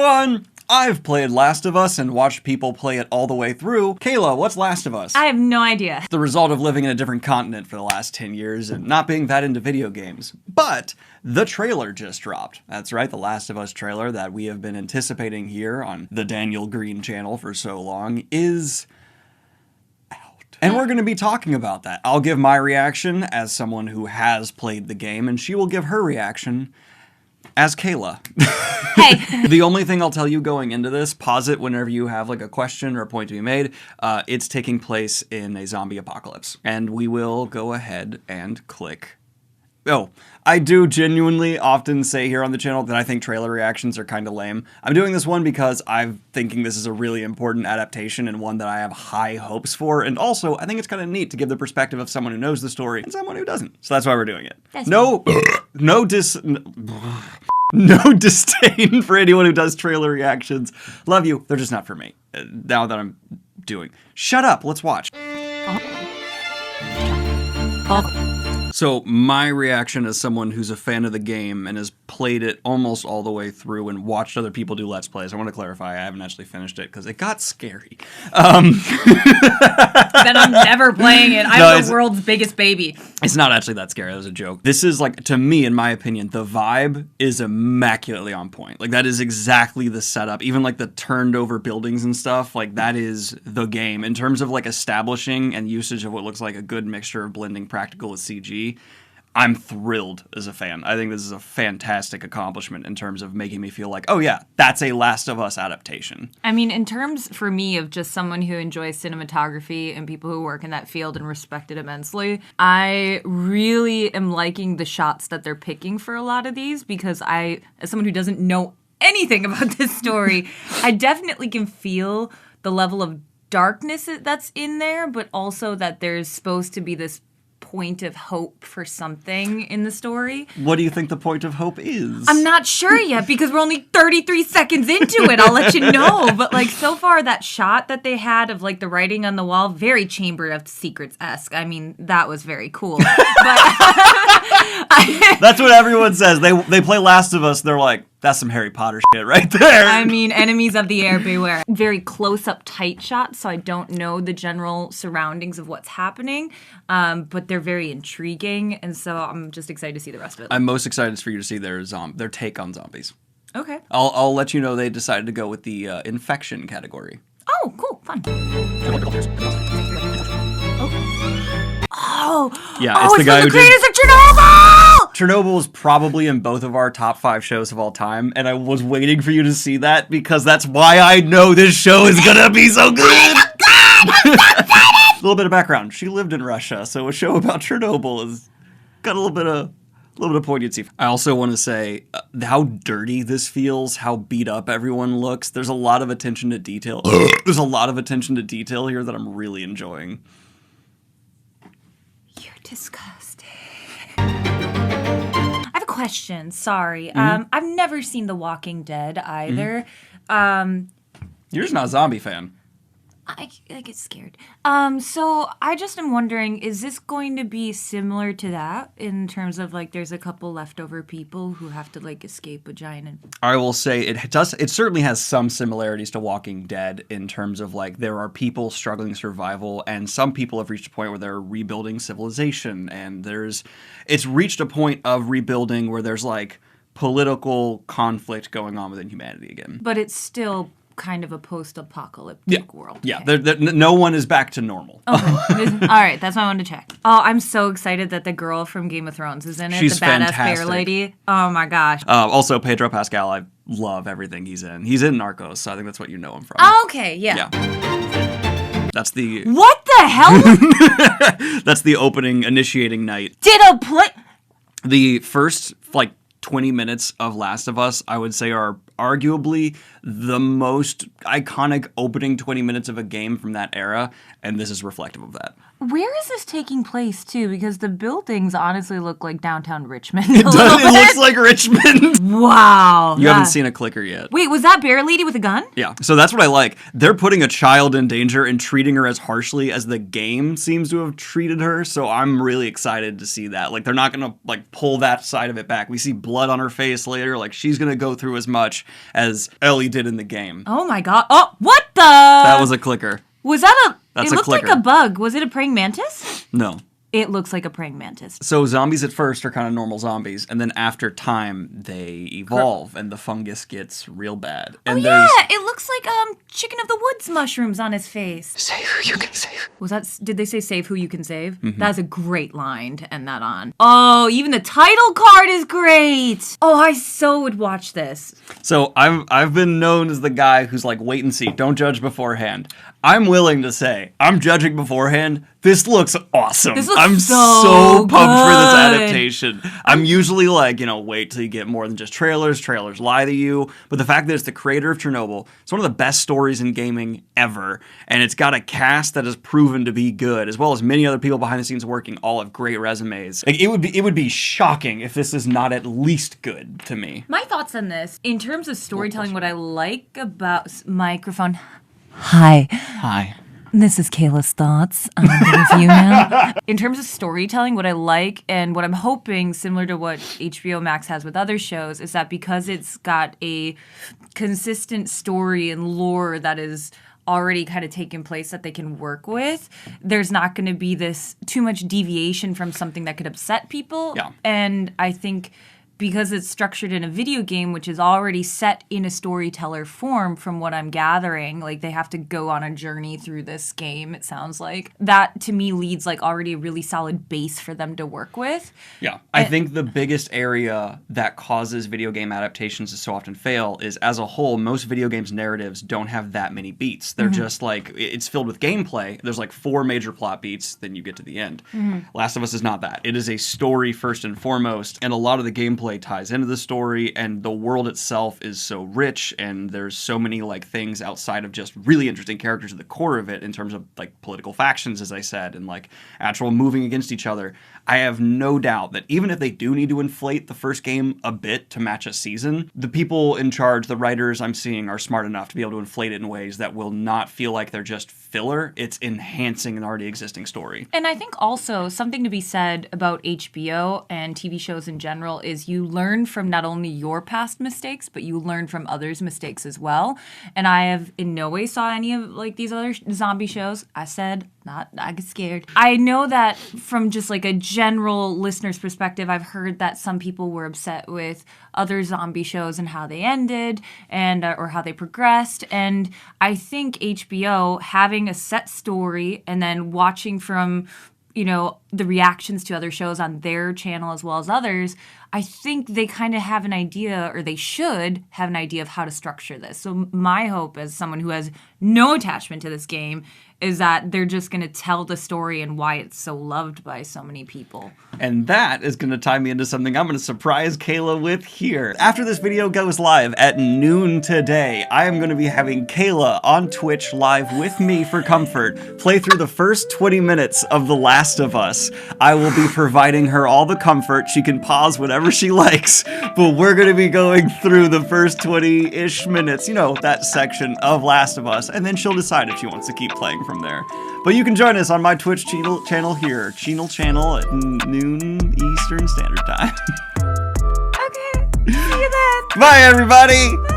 everyone! I've played Last of Us and watched people play it all the way through. Kayla, what's Last of Us? I have no idea. The result of living in a different continent for the last 10 years and not being that into video games. But the trailer just dropped. That's right, the Last of Us trailer that we have been anticipating here on the Daniel Green channel for so long is out. And we're going to be talking about that. I'll give my reaction as someone who has played the game, and she will give her reaction as Kayla. Hey. The only thing I'll tell you going into this, pause it whenever you have like a question or a point to be made, it's taking place in a zombie apocalypse. And we will go ahead and click. Oh, I do genuinely often say here on the channel that I think trailer reactions are kind of lame. I'm doing this one because I'm thinking this is a really important adaptation and one that I have high hopes for. And also, I think it's kind of neat to give the perspective of someone who knows the story and someone who doesn't. So that's why we're doing it. No disdain for anyone who does trailer reactions. Love you. They're just not for me. Now that I'm doing. Shut up. Let's watch. So my reaction as someone who's a fan of the game and has played it almost all the way through and watched other people do Let's Plays. I want to clarify, I haven't actually finished it because it got scary. Then I'm never playing it. I'm the world's biggest baby. It's not actually that scary. That was a joke. This is like, to me, in my opinion, the vibe is immaculately on point. Like that is exactly the setup. Even like the turned over buildings and stuff, like that is the game. In terms of like establishing and usage of what looks like a good mixture of blending practical with CG, I'm thrilled as a fan. I think this is a fantastic accomplishment in terms of making me feel like, oh yeah, that's a Last of Us adaptation. I mean, in terms, for me, of just someone who enjoys cinematography and people who work in that field and respect it immensely, I really am liking the shots that they're picking for a lot of these because I, as someone who doesn't know anything about this story, I definitely can feel the level of darkness that's in there, but also that there's supposed to be this point of hope for something in the story. What do you think the point of hope is? I'm not sure yet because we're only 33 seconds into it. I'll let you know. But like so far, that shot that they had of like the writing on the wall, very Chamber of Secrets-esque. I mean, that was very cool. But that's what everyone says. They play Last of Us. They're like, that's some Harry Potter shit right there. I mean, enemies of the air beware. Very close-up tight shots, so I don't know the general surroundings of what's happening, but they're very intriguing, and so I'm just excited to see the rest of it. I'm most excited for you to see their take on zombies. Okay. I'll let you know they decided to go with the infection category. Oh, cool. Fun. Oh, yeah, it's the guy who did creators of Chernobyl! Chernobyl is probably in both of our top 5 shows of all time, and I was waiting for you to see that because that's why I know this show is gonna be so good! A little bit of background. She lived in Russia, so a show about Chernobyl has got a little bit of poignancy. I also want to say how dirty this feels, how beat up everyone looks. There's a lot of attention to detail. There's a lot of attention to detail here that I'm really enjoying. You're disgusting. I have a question. Sorry. I've never seen The Walking Dead either. You're just not a zombie fan. I get scared. So I just am wondering, is this going to be similar to that in terms of like there's a couple leftover people who have to like escape a giant? I will say it certainly has some similarities to Walking Dead in terms of like there are people struggling survival and some people have reached a point where they're rebuilding civilization and it's reached a point of rebuilding where there's like political conflict going on within humanity again. But it's still kind of a post-apocalyptic world. Yeah, no one is back to normal. Okay. All right, that's what I wanted to check. Oh, I'm so excited that the girl from Game of Thrones is in it. She's the badass fantastic. bear lady. Oh my gosh. Also, Pedro Pascal, I love everything he's in. He's in Narcos, so I think that's what you know him from. Oh, okay, yeah. That's the... What the hell? That's the opening, initiating night. The first, 20 minutes of Last of Us, I would say, are arguably the most iconic opening 20 minutes of a game from that era, and this is reflective of that. Where is this taking place, too? Because the buildings honestly look like downtown Richmond. It looks like Richmond. Wow. You haven't seen a clicker yet. Wait, was that bear lady with a gun? Yeah, so that's what I like. They're putting a child in danger and treating her as harshly as the game seems to have treated her, so I'm really excited to see that. Like, they're not gonna, like, pull that side of it back. We see blood on her face later, like, she's gonna go through as much as Ellie did in the game. Oh my god. Oh, what the? That was a clicker. Was that a... That's it a looked clicker. like a bug. Was it a praying mantis? No. It looks like a praying mantis. So zombies at first are kind of normal zombies, and then after time, they evolve, and the fungus gets real bad. And it looks like chicken of the woods mushrooms on his face. Save who you can save. Was that? Did they say save who you can save? Mm-hmm. That's a great line to end that on. Oh, even the title card is great. Oh, I so would watch this. So I've been known as the guy who's like, wait and see, don't judge beforehand. I'm willing to say, I'm judging beforehand. This looks awesome. This looks I'm so pumped for this good. adaptation. I'm usually like, wait till you get more than just trailers. Trailers lie to you. But the fact that it's the creator of Chernobyl, it's one of the best stories in gaming ever. And it's got a cast that has proven to be good, as well as many other people behind the scenes working, all have great resumes. Like, it would be shocking if this is not at least good to me. My thoughts on this, in terms of storytelling, what I like about microphone. Hi. This is Kayla's thoughts on the review now. In terms of storytelling, what I like and what I'm hoping, similar to what HBO Max has with other shows, is that because it's got a consistent story and lore that is already kind of taken place that they can work with, there's not going to be this too much deviation from something that could upset people. Yeah. And I think because it's structured in a video game, which is already set in a storyteller form from what I'm gathering, like they have to go on a journey through this game, it sounds like. That, to me, leads like already a really solid base for them to work with. Yeah. I think the biggest area that causes video game adaptations to so often fail is, as a whole, most video games narratives don't have that many beats. They're just like, it's filled with gameplay. There's like 4 major plot beats, then you get to the end. Last of Us is not that. It is a story first and foremost, and a lot of the gameplay ties into the story, and the world itself is so rich, and there's so many like things outside of just really interesting characters at the core of it in terms of like political factions, as I said, and like actual moving against each other. I have no doubt that even if they do need to inflate the first game a bit to match a season, the people in charge, the writers I'm seeing, are smart enough to be able to inflate it in ways that will not feel like they're just filler. It's enhancing an already existing story. And I think also something to be said about HBO and TV shows in general is you learn from not only your past mistakes, but you learn from others' mistakes as well. And I have in no way saw any of like these other zombie shows. I get scared. I know that from just like a general listener's perspective, I've heard that some people were upset with other zombie shows and how they ended and or how they progressed. And I think HBO having a set story and then watching from the reactions to other shows on their channel as well as others, I think they kind of have an idea, or they should have an idea of how to structure this. So my hope as someone who has no attachment to this game is that they're just going to tell the story and why it's so loved by so many people. And that is going to tie me into something I'm going to surprise Kayla with here. After this video goes live at noon today, I am going to be having Kayla on Twitch live with me for comfort, play through the first 20 minutes of The Last of Us. I will be providing her all the comfort. She can pause whatever she likes, but we're going to be going through the first 20-ish minutes, that section of Last of Us, and then she'll decide if she wants to keep playing from there. But you can join us on my Twitch channel here, channel at noon Eastern Standard Time. Okay, see you then. Bye, everybody!